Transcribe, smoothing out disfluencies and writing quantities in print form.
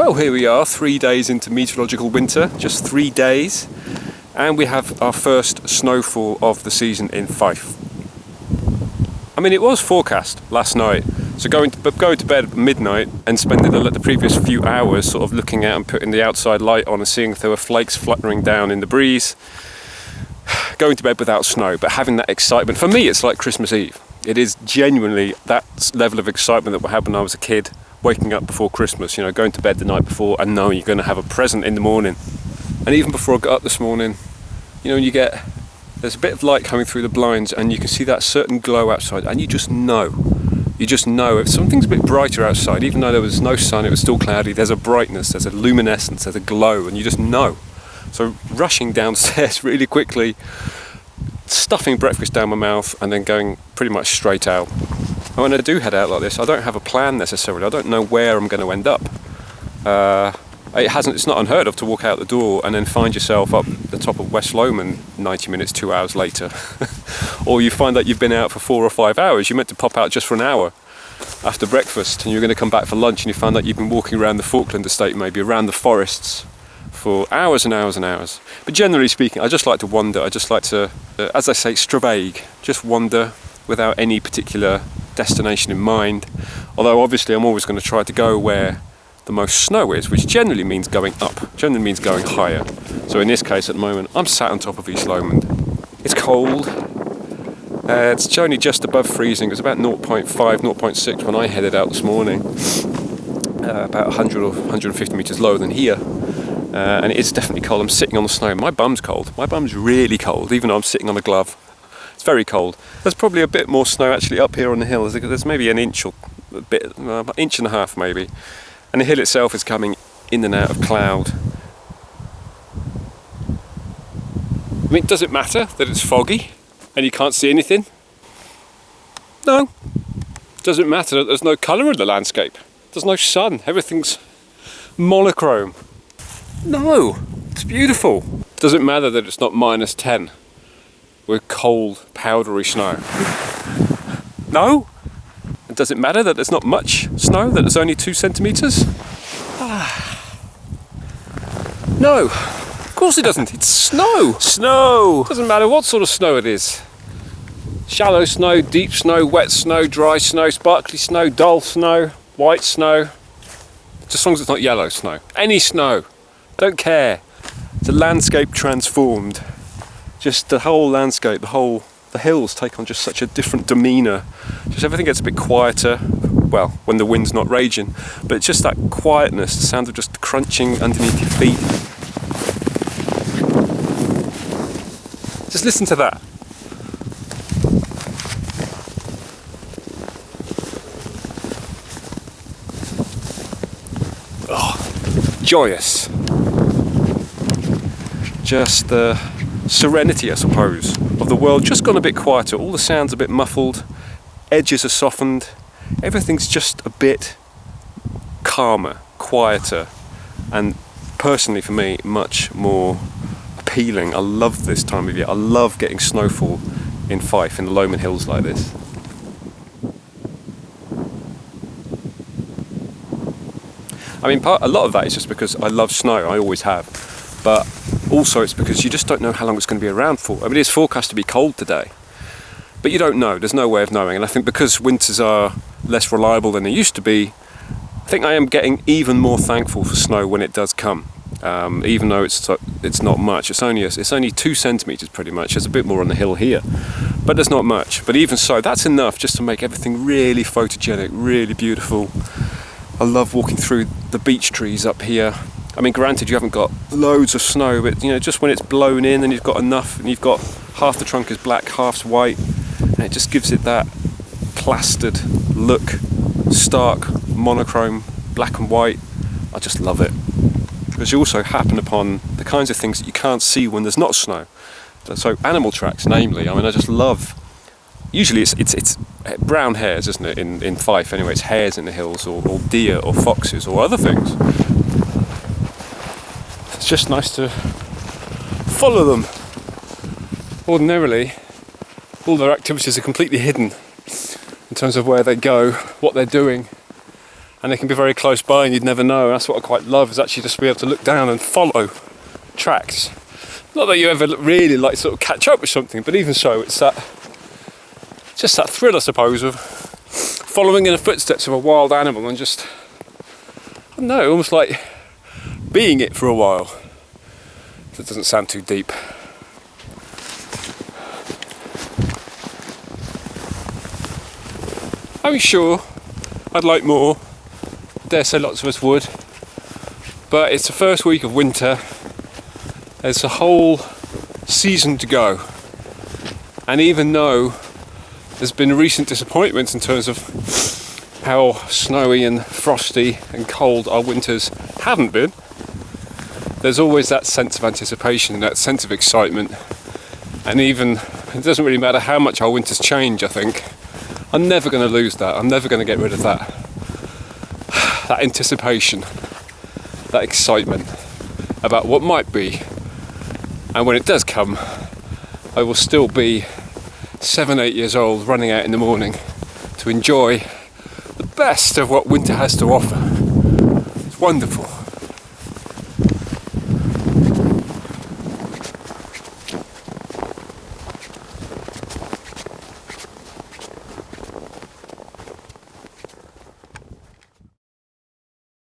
Well, here we are, 3 days into meteorological winter, just 3 days, and we have our first snowfall of the season in Fife. I mean, it was forecast last night, so going to bed at midnight and spending the previous few hours sort of looking out and putting the outside light on and seeing if there were flakes fluttering down in the breeze. Going to bed without snow, but having that excitement. For me, it's like Christmas Eve. It is genuinely that level of excitement that happened when I was a kid, waking up before Christmas, you know, going to bed the night before and knowing you're going to have a present in the morning. And even before I got up this morning, you know, there's a bit of light coming through the blinds and you can see that certain glow outside, and you just know if something's a bit brighter outside, even though there was no sun, it was still cloudy, there's a brightness, there's a luminescence, there's a glow, and you just know. So rushing downstairs really quickly, stuffing breakfast down my mouth and then going pretty much straight out. And when I do head out like this, I don't have a plan necessarily. I don't know where I'm going to end up. It's not unheard of to walk out the door and then find yourself up the top of West Lomond 90 minutes, 2 hours later. Or you find that you've been out for 4 or 5 hours. You meant to pop out just for an hour after breakfast and you're going to come back for lunch, and you find that you've been walking around the Falkland estate, maybe around the forests, for hours and hours and hours. But generally speaking, I just like to wander. I just like to, as I say, stravage, just wander without any particular destination in mind. Although obviously I'm always going to try to go where the most snow is, which generally means going up, generally means going higher. So in this case at the moment, I'm sat on top of East Lomond. It's cold. It's only just above freezing. It was about 0.5, 0.6 when I headed out this morning. About 100 or 150 metres lower than here. And it is definitely cold. I'm sitting on the snow. My bum's cold. My bum's really cold, even though I'm sitting on a glove. It's very cold. There's probably a bit more snow actually up here on the hill. There's maybe an inch or a bit, inch and a half maybe. And the hill itself is coming in and out of cloud. I mean, does it matter that it's foggy and you can't see anything? No. Does it matter that there's no colour in the landscape? There's no sun. Everything's monochrome. No, it's beautiful. Does it matter that it's not -10 with cold, powdery snow? No. And does it matter that there's not much snow, that it's only 2 centimetres? No, of course it doesn't. It's snow. Snow. Doesn't matter what sort of snow it is. Shallow snow, deep snow, wet snow, dry snow, sparkly snow, dull snow, white snow. Just as long as it's not yellow snow. Any snow. Don't care. It's a landscape transformed. Just the whole landscape, the hills take on just such a different demeanour. Just everything gets a bit quieter. Well, when the wind's not raging, but it's just that quietness, the sound of just crunching underneath your feet. Just listen to that. Oh, joyous. Just the serenity, I suppose, of the world just gone a bit quieter. All the sounds a bit muffled, edges are softened, everything's just a bit calmer, quieter, and personally for me, much more appealing. I love this time of year. I love getting snowfall in Fife, in the Lomond Hills like this. I mean, a lot of that is just because I love snow, I always have, but also it's because you just don't know how long it's going to be around for. I mean, it's forecast to be cold today, but you don't know, there's no way of knowing. And I think because winters are less reliable than they used to be, I think I am getting even more thankful for snow when it does come. Even though it's not much, it's only 2 centimetres pretty much. There's a bit more on the hill here, but there's not much. But even so, that's enough just to make everything really photogenic, really beautiful. I love walking through the beech trees up here. I mean, granted, you haven't got loads of snow, but you know, just when it's blown in and you've got enough, and you've got half the trunk is black, half's white, and it just gives it that plastered look, stark, monochrome, black and white. I just love it. Because you also happen upon the kinds of things that you can't see when there's not snow. So animal tracks, namely. I mean, I just love. Usually it's brown hares, isn't it? In Fife, anyway, it's hares in the hills, or deer, or foxes, or other things. It's just nice to follow them. Ordinarily, all their activities are completely hidden in terms of where they go, what they're doing. and they can be very close by and you'd never know. That's what I quite love, is actually just to be able to look down and follow tracks. Not that you ever really like sort of catch up with something, but even so, it's just that thrill, I suppose, of following in the footsteps of a wild animal and just, I don't know, almost like being it for a while. That doesn't sound too deep. I'm sure I'd like more. I dare say lots of us would. But it's the first week of winter. There's a whole season to go. And even though there's been recent disappointments in terms of how snowy and frosty and cold our winters haven't been, there's always that sense of anticipation and that sense of excitement. And even, it doesn't really matter how much our winters change, I think, I'm never going to lose that. I'm never going to get rid of that. That anticipation, that excitement about what might be. And when it does come, I will still be 7-8 years old, running out in the morning to enjoy the best of what winter has to offer. It's wonderful.